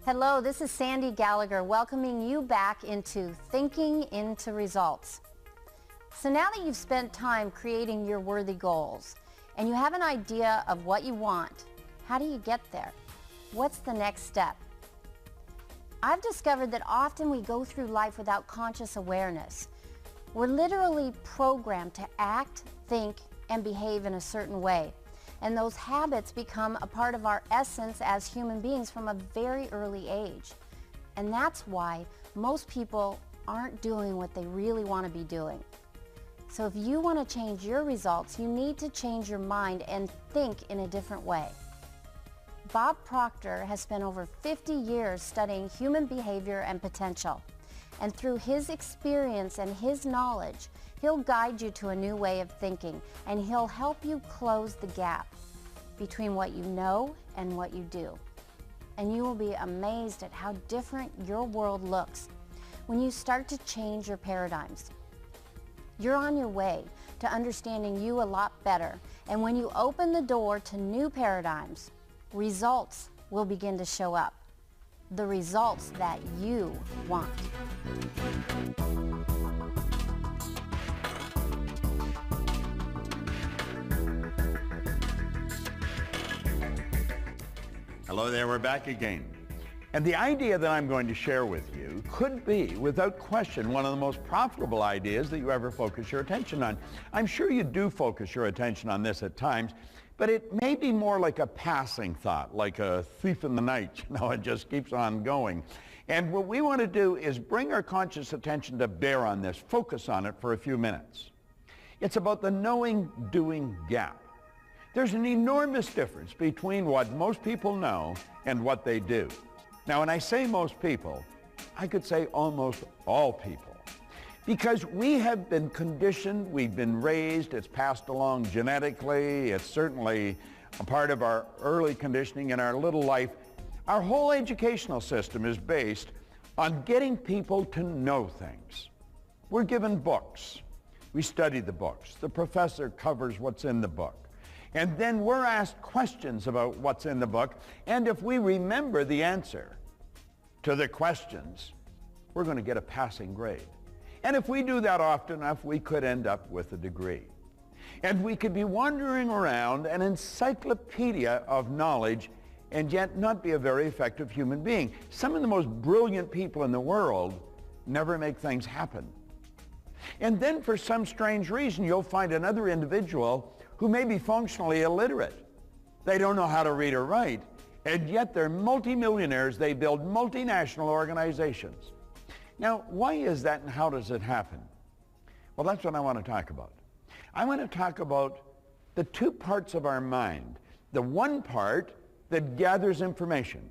Hello, this is Sandy Gallagher welcoming you back into Thinking into Results. So now that you've spent time creating your worthy goals and you have an idea of what you want, how do you get there? What's the next step? I've discovered that often we go through life without conscious awareness. We're literally programmed to act, think, and behave in a certain way. And those habits become a part of our essence as human beings from a very early age. And that's why most people aren't doing what they really want to be doing. So if you want to change your results, you need to change your mind and think in a different way. Bob Proctor has spent over 50 years studying human behavior and potential. And through his experience and his knowledge, he'll guide you to a new way of thinking, and he'll help you close the gap between what you know and what you do. And you will be amazed at how different your world looks when you start to change your paradigms. You're on your way to understanding you a lot better, and when you open the door to new paradigms, results will begin to show up. The results that you want. Hello there, we're back again. And the idea that I'm going to share with you could be, without question, one of the most profitable ideas that you ever focus your attention on. I'm sure you do focus your attention on this at times, but it may be more like a passing thought, like a thief in the night. It just keeps on going. And what we want to do is bring our conscious attention to bear on this, focus on it for a few minutes. It's about the knowing-doing gap. There's an enormous difference between what most people know and what they do. Now, when I say most people, I could say almost all people. Because we have been conditioned, we've been raised, it's passed along genetically, it's certainly a part of our early conditioning in our little life. Our whole educational system is based on getting people to know things. We're given books. We study the books. The professor covers what's in the book. And then we're asked questions about what's in the book, and if we remember the answer to the questions, we're going to get a passing grade. And if we do that often enough, we could end up with a degree. And we could be wandering around an encyclopedia of knowledge and yet not be a very effective human being. Some of the most brilliant people in the world never make things happen. And then for some strange reason, you'll find another individual who may be functionally illiterate. They don't know how to read or write, and yet they're multimillionaires. They build multinational organizations. Now, why is that and how does it happen? Well, that's what I want to talk about. I want to talk about the two parts of our mind. The one part that gathers information,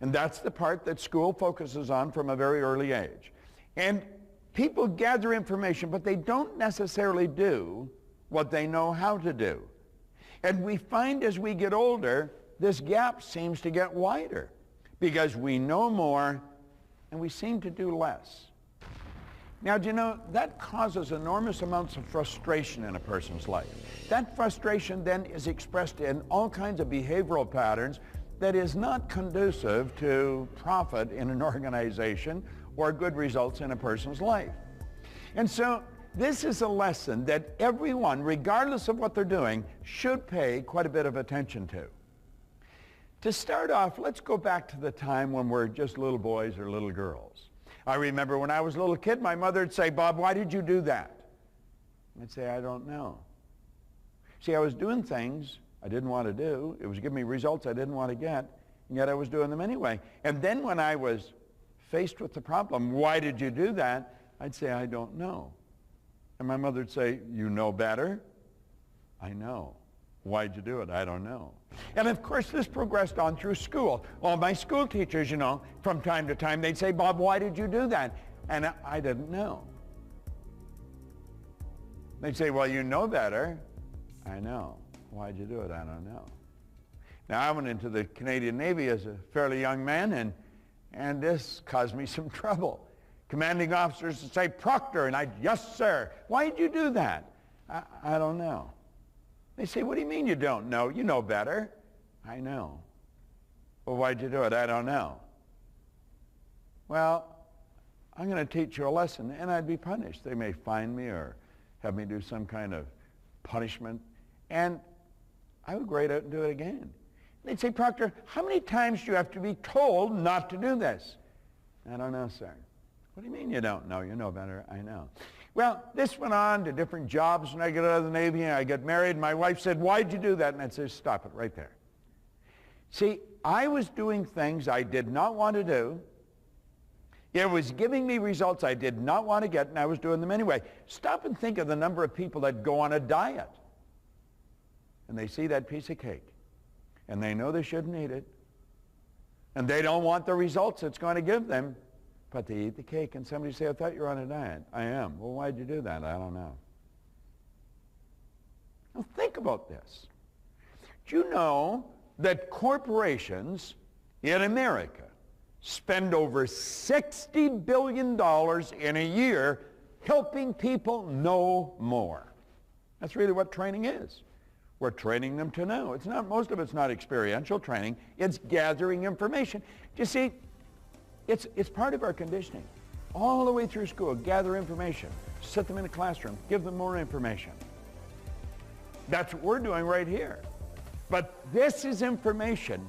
and that's the part that school focuses on from a very early age. And people gather information, but they don't necessarily do what they know how to do. And we find as we get older, this gap seems to get wider because we know more and we seem to do less. Now, do you know, that causes enormous amounts of frustration in a person's life. That frustration then is expressed in all kinds of behavioral patterns that is not conducive to profit in an organization or good results in a person's life. And so this is a lesson that everyone, regardless of what they're doing, should pay quite a bit of attention to. To start off, let's go back to the time when we're just little boys or little girls. I remember when I was a little kid, my mother would say, "Bob, why did you do that?" I'd say, "I don't know." See, I was doing things I didn't want to do. It was giving me results I didn't want to get, and yet I was doing them anyway. And then when I was faced with the problem, "Why did you do that?" I'd say, "I don't know." And my mother would say, "You know better?" "I know." "Why'd you do it?" "I don't know." And of course this progressed on through school. All my school teachers, from time to time, they'd say, "Bob, why did you do that?" And I didn't know. They'd say, "Well, you know better." "I know." "Why'd you do it?" "I don't know." Now, I went into the Canadian Navy as a fairly young man, and this caused me some trouble. Commanding officers would say, "Proctor," and I'd, "Yes, sir." "Why did you do that?" I don't know." They say, "What do you mean you don't know? You know better." "I know." "Well, why'd you do it?" "I don't know." well, I'm going to teach you a lesson, and I'd be punished. They may fine me or have me do some kind of punishment, and I would grade out and do it again. They'd say, Proctor, how many times do you have to be told not to do this? I don't know, sir. What do you mean you don't know? You know better. I know. Well, this went on to different jobs when I got out of the Navy and I got married. And my wife said, why'd you do that? And I'd say, stop it right there. See, I was doing things I did not want to do. It was giving me results I did not want to get, and I was doing them anyway. Stop and think of the number of people that go on a diet. And they see that piece of cake. And they know they shouldn't eat it. And they don't want the results it's going to give them. But they eat the cake. And somebody say, I thought you were on a diet. I am. Well, why'd you do that? I don't know. Now think about this. Do you know that corporations in America spend over $60 billion in a year helping people know more? That's really what training is. We're training them to know. It's not, most of it's not experiential training. It's gathering information. You see, it's part of our conditioning. All the way through school, gather information. Sit them in a classroom. Give them more information. That's what we're doing right here. But this is information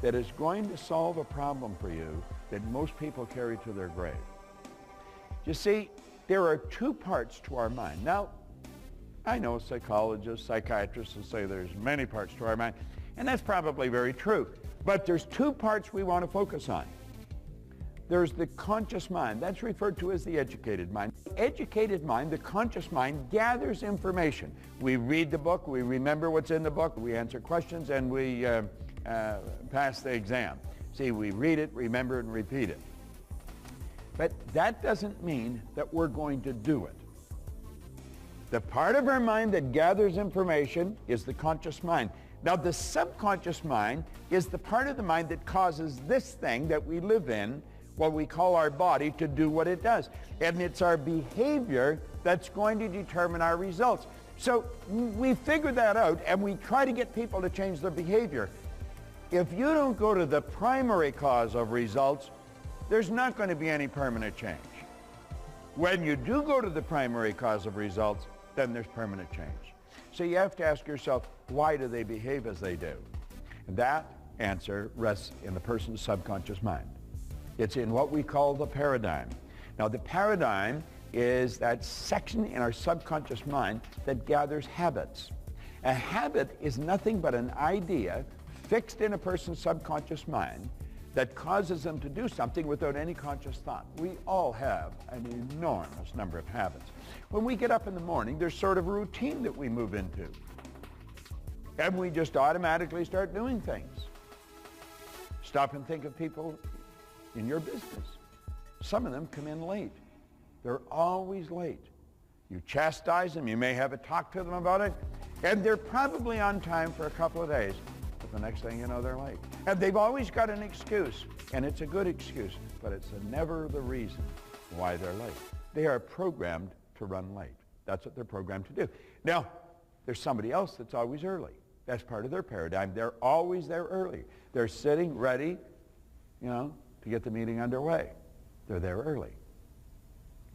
that is going to solve a problem for you that most people carry to their grave. You see, there are two parts to our mind. Now, I know psychologists, psychiatrists will say there's many parts to our mind, and that's probably very true. But there's two parts we want to focus on. There's the conscious mind. That's referred to as the educated mind. The educated mind, the conscious mind, gathers information. We read the book, we remember what's in the book, we answer questions, and we pass the exam. See, we read it, remember it, and repeat it. But that doesn't mean that we're going to do it. The part of our mind that gathers information is the conscious mind. Now, the subconscious mind is the part of the mind that causes this thing that we live in, what we call our body, to do what it does. And it's our behavior that's going to determine our results. So we figure that out, and we try to get people to change their behavior. If you don't go to the primary cause of results, there's not going to be any permanent change. When you do go to the primary cause of results, then there's permanent change. So you have to ask yourself, why do they behave as they do? And that answer rests in the person's subconscious mind. It's in what we call the paradigm. Now, the paradigm is that section in our subconscious mind that gathers habits. A habit is nothing but an idea fixed in a person's subconscious mind that causes them to do something without any conscious thought. We all have an enormous number of habits. When we get up in the morning, there's sort of a routine that we move into. And we just automatically start doing things. Stop and think of people in your business. Some of them come in late. They're always late. You chastise them, you may have a talk to them about it, and they're probably on time for a couple of days. But the next thing you know, they're late. And they've always got an excuse, and it's a good excuse, but it's never the reason why they're late. They are programmed to run late. That's what they're programmed to do. Now, there's somebody else that's always early. That's part of their paradigm. They're always there early. They're sitting ready, to get the meeting underway. They're there early.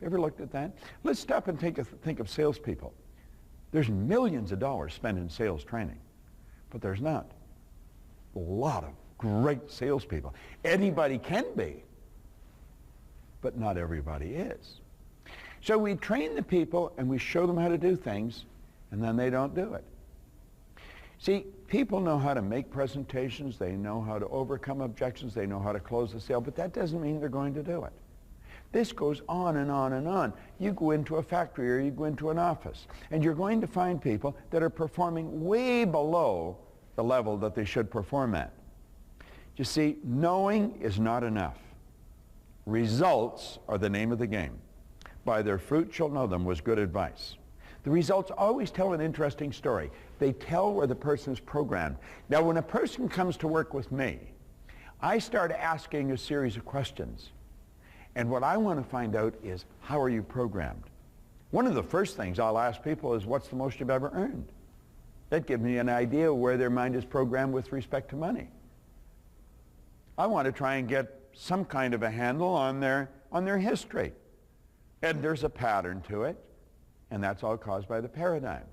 Ever looked at that? Let's stop and think of salespeople. There's millions of dollars spent in sales training, but there's not a lot of great salespeople. Anybody can be, but not everybody is. So we train the people and we show them how to do things, and then they don't do it. See, people know how to make presentations, they know how to overcome objections, they know how to close the sale, but that doesn't mean they're going to do it. This goes on and on and on. You go into a factory or you go into an office, and you're going to find people that are performing way below the level that they should perform at. You see, knowing is not enough. Results are the name of the game. By their fruit you'll know them was good advice. The results always tell an interesting story. They tell where the person is programmed. Now, when a person comes to work with me, I start asking a series of questions. And what I want to find out is, how are you programmed? One of the first things I'll ask people is, what's the most you've ever earned? That gives me an idea of where their mind is programmed with respect to money. I want to try and get some kind of a handle on their history. And there's a pattern to it, and that's all caused by the paradigm.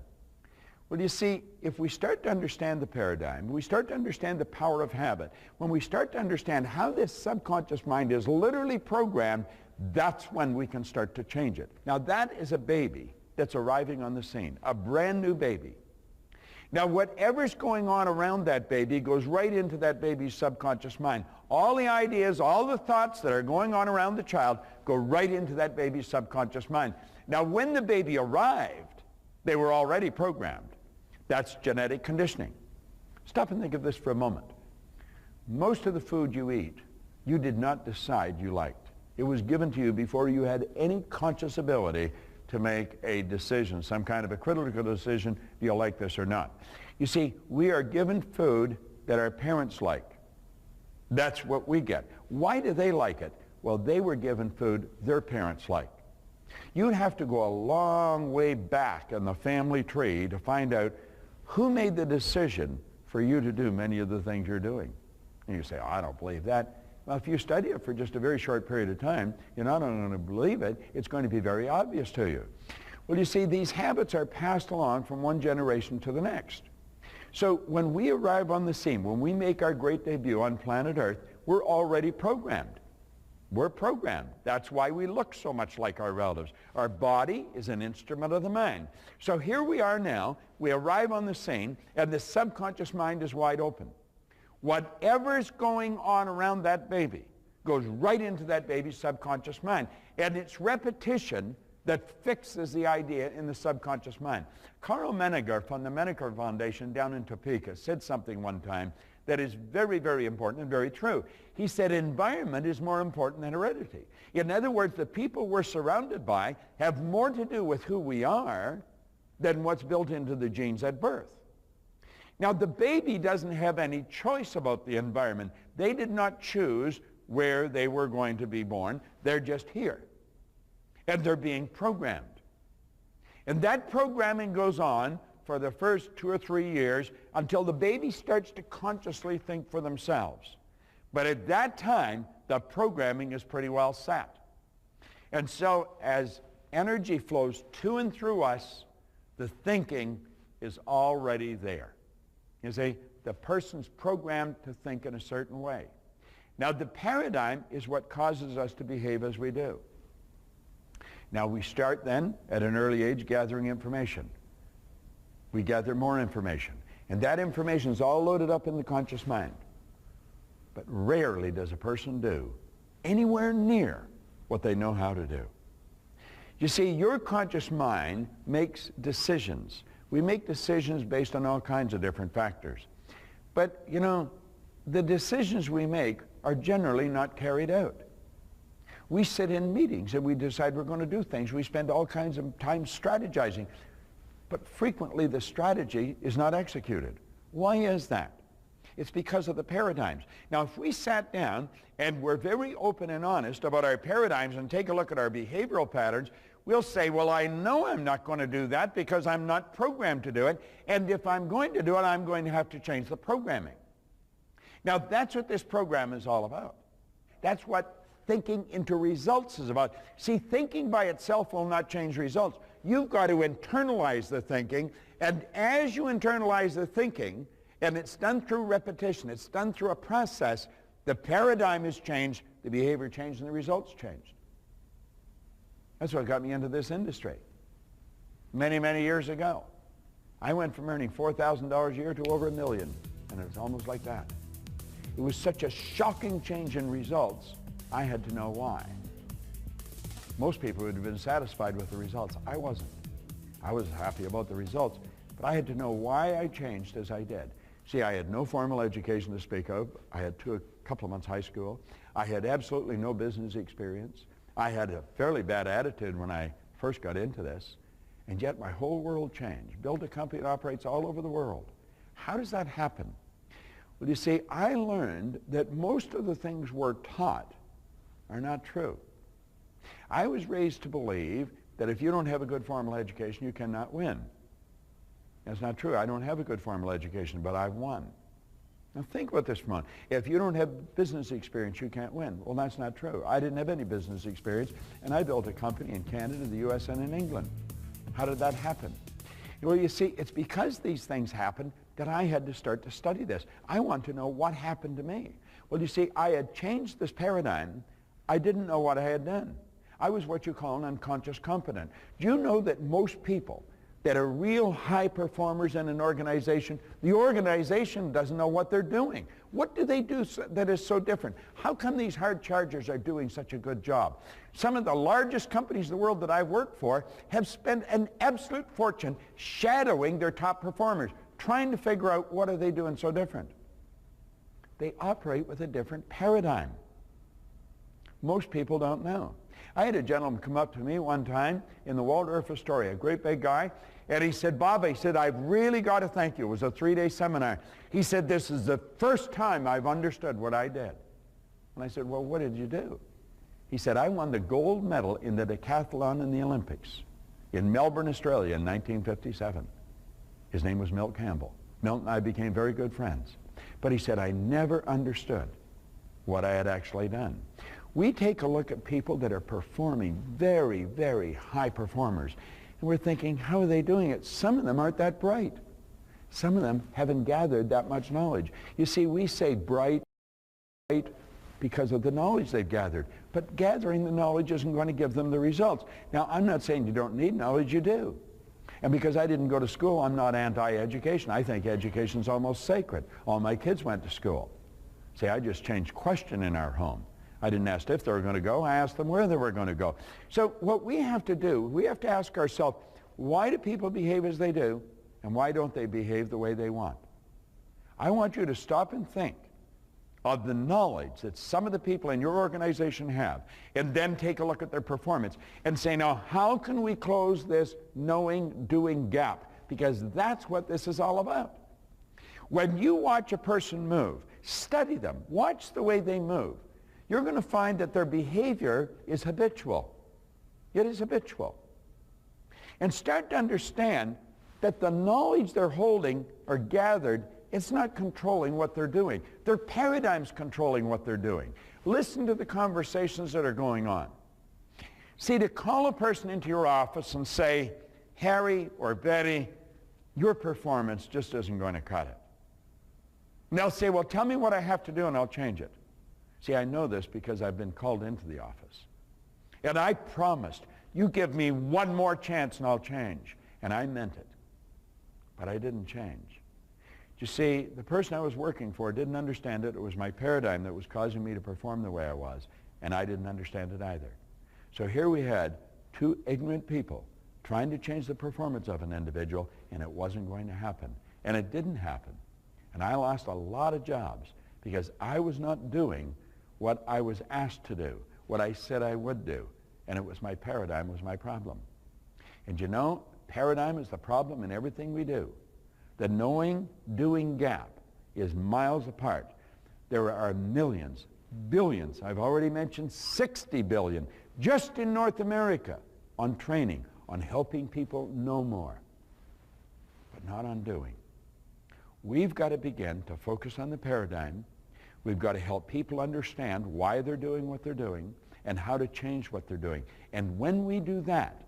Well, you see, if we start to understand the paradigm, we start to understand the power of habit, when we start to understand how this subconscious mind is literally programmed, that's when we can start to change it. Now, that is a baby that's arriving on the scene, a brand new baby. Now, whatever's going on around that baby goes right into that baby's subconscious mind. All the ideas, all the thoughts that are going on around the child go right into that baby's subconscious mind. Now, when the baby arrived, they were already programmed. That's genetic conditioning. Stop and think of this for a moment. Most of the food you eat, you did not decide you liked. It was given to you before you had any conscious ability to make a decision, some kind of a critical decision, do you like this or not? You see, we are given food that our parents like. That's what we get. Why do they like it? Well, they were given food their parents like. You'd have to go a long way back in the family tree to find out who made the decision for you to do many of the things you're doing. And you say, oh, I don't believe that. Well, if you study it for just a very short period of time, you're not only going to believe it, it's going to be very obvious to you. Well, you see, these habits are passed along from one generation to the next. So when we arrive on the scene, when we make our great debut on planet Earth, we're already programmed. We're programmed. That's why we look so much like our relatives. Our body is an instrument of the mind. So here we are now. We arrive on the scene, and the subconscious mind is wide open. Whatever's going on around that baby goes right into that baby's subconscious mind. And it's repetition that fixes the idea in the subconscious mind. Carl Menninger from the Menninger Foundation down in Topeka said something one time that is very, very important and very true. He said environment is more important than heredity. In other words, the people we're surrounded by have more to do with who we are than what's built into the genes at birth. Now, the baby doesn't have any choice about the environment. They did not choose where they were going to be born. They're just here. And they're being programmed. And that programming goes on for the first 2 or 3 years until the baby starts to consciously think for themselves. But at that time, the programming is pretty well set. And so as energy flows to and through us, the thinking is already there. You see, the person's programmed to think in a certain way. Now, the paradigm is what causes us to behave as we do. Now, we start then at an early age gathering information. We gather more information. And that information is all loaded up in the conscious mind. But rarely does a person do anywhere near what they know how to do. You see, your conscious mind makes decisions. We make decisions based on all kinds of different factors. But, you know, the decisions we make are generally not carried out. We sit in meetings and we decide we're going to do things. We spend all kinds of time strategizing. But frequently the strategy is not executed. Why is that? It's because of the paradigms. Now, if we sat down and we're very open and honest about our paradigms and take a look at our behavioral patterns, we'll say, well, I know I'm not going to do that because I'm not programmed to do it. And if I'm going to do it, I'm going to have to change the programming. Now, that's what this program is all about. That's what thinking into results is about. See, thinking by itself will not change results. You've got to internalize the thinking. And as you internalize the thinking, and it's done through repetition, it's done through a process, the paradigm is changed, the behavior changed, and the results changed. That's what got me into this industry many, many years ago. I went from earning $4,000 a year to over $1 million, and it was almost like that. It was such a shocking change in results, I had to know why. Most people would have been satisfied with the results. I wasn't. I was happy about the results, but I had to know why I changed as I did. See, I had no formal education to speak of. I had a couple of months high school. I had absolutely no business experience. I had a fairly bad attitude when I first got into this, and yet my whole world changed. Built a company that operates all over the world. How does that happen? Well, you see, I learned that most of the things we're taught are not true. I was raised to believe that if you don't have a good formal education, you cannot win. That's not true. I don't have a good formal education, but I've won. Now think about this for a moment. If you don't have business experience, you can't win. Well, that's not true. I didn't have any business experience, and I built a company in Canada, the U.S., and in England. How did that happen? Well, you see, it's because these things happen that I had to start to study this. I want to know what happened to me. Well, you see, I had changed this paradigm. I didn't know what I had done. I was what you call an unconscious competent. Do you know that most people that are real high performers in an organization, the organization doesn't know what they're doing? What do they do that is so different? How come these hard chargers are doing such a good job? Some of the largest companies in the world that I've worked for have spent an absolute fortune shadowing their top performers, trying to figure out what are they doing so different. They operate with a different paradigm. Most people don't know. I had a gentleman come up to me one time in the Waldorf Astoria, a great big guy, and he said, Bob, he said, I've really got to thank you. It was a 3-day seminar. He said, this is the first time I've understood what I did. And I said, well, what did you do? He said, I won the gold medal in the decathlon in the Olympics in Melbourne, Australia in 1957. His name was Milt Campbell. Milt and I became very good friends. But he said, I never understood what I had actually done. We take a look at people that are performing very, very high performers, and we're thinking, how are they doing it? Some of them aren't that bright. Some of them haven't gathered that much knowledge. You see, we say bright because of the knowledge they've gathered, but gathering the knowledge isn't going to give them the results. Now, I'm not saying you don't need knowledge, you do. And because I didn't go to school, I'm not anti-education. I think education's almost sacred. All my kids went to school. See, I just changed question in our home. I didn't ask if they were going to go, I asked them where they were going to go. So what we have to do, we have to ask ourselves, why do people behave as they do, and why don't they behave the way they want? I want you to stop and think of the knowledge that some of the people in your organization have, and then take a look at their performance and say, now how can we close this knowing-doing gap? Because that's what this is all about. When you watch a person move, study them, watch the way they move, you're going to find that their behavior is habitual. It is habitual. And start to understand that the knowledge they're holding or gathered, it's not controlling what they're doing. Their paradigm's controlling what they're doing. Listen to the conversations that are going on. See, to call a person into your office and say, Harry or Betty, your performance just isn't going to cut it. And they'll say, well, tell me what I have to do and I'll change it. See, I know this because I've been called into the office. And I promised, you give me one more chance and I'll change. And I meant it. But I didn't change. You see, the person I was working for didn't understand it. It was my paradigm that was causing me to perform the way I was. And I didn't understand it either. So here we had two ignorant people trying to change the performance of an individual, and it wasn't going to happen. And it didn't happen. And I lost a lot of jobs because I was not doing what I was asked to do, what I said I would do. And it was my paradigm was my problem. And you know, paradigm is the problem in everything we do. The knowing-doing gap is miles apart. There are millions, billions, I've already mentioned 60 billion, just in North America on training, on helping people know more, but not on doing. We've got to begin to focus on the paradigm. We've got to help people understand why they're doing what they're doing and how to change what they're doing. And when we do that,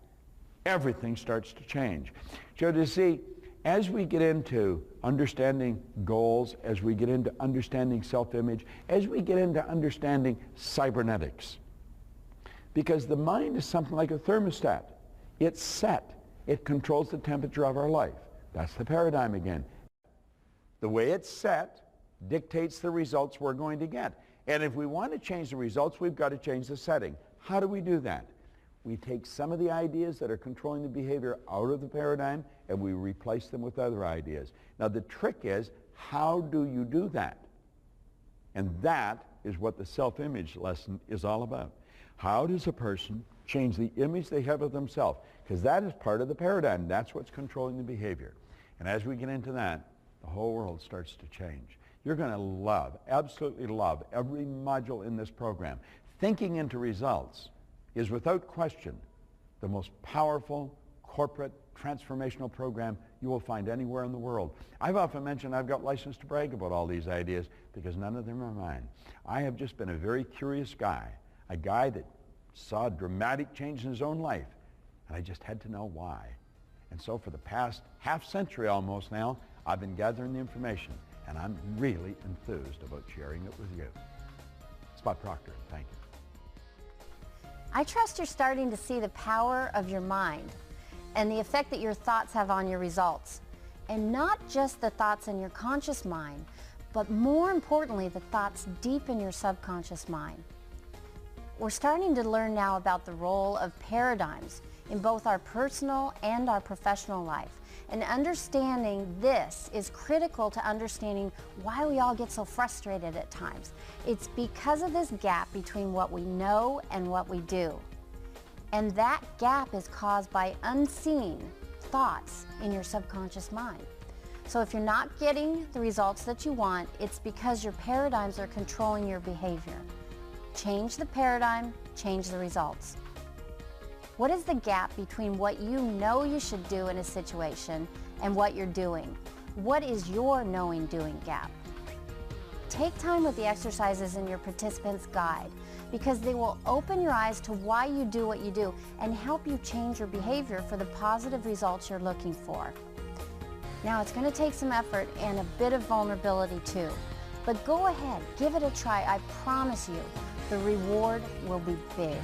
everything starts to change. So to see, as we get into understanding goals, as we get into understanding self-image, as we get into understanding cybernetics, because the mind is something like a thermostat. It's set. It controls the temperature of our life. That's the paradigm again. The way it's set dictates the results we're going to get. And if we want to change the results, we've got to change the setting. How do we do that? We take some of the ideas that are controlling the behavior out of the paradigm and we replace them with other ideas. Now the trick is, how do you do that? And that is what the self-image lesson is all about. How does a person change the image they have of themselves? Because that is part of the paradigm. That's what's controlling the behavior. And as we get into that, the whole world starts to change. You're going to love, absolutely love, every module in this program. Thinking into results is without question the most powerful corporate transformational program you will find anywhere in the world. I've often mentioned I've got license to brag about all these ideas because none of them are mine. I have just been a very curious guy, a guy that saw dramatic change in his own life, and I just had to know why. And so for the past half century almost now, I've been gathering the information, and I'm really enthused about sharing it with you. Spot Proctor, thank you. I trust you're starting to see the power of your mind and the effect that your thoughts have on your results. And not just the thoughts in your conscious mind, but more importantly, the thoughts deep in your subconscious mind. We're starting to learn now about the role of paradigms in both our personal and our professional life. And understanding this is critical to understanding why we all get so frustrated at times. It's because of this gap between what we know and what we do. And that gap is caused by unseen thoughts in your subconscious mind. So if you're not getting the results that you want, it's because your paradigms are controlling your behavior. Change the paradigm, change the results. What is the gap between what you know you should do in a situation and what you're doing? What is your knowing-doing gap? Take time with the exercises in your participants' guide because they will open your eyes to why you do what you do and help you change your behavior for the positive results you're looking for. Now, it's going to take some effort and a bit of vulnerability too, but go ahead, give it a try. I promise you, the reward will be big.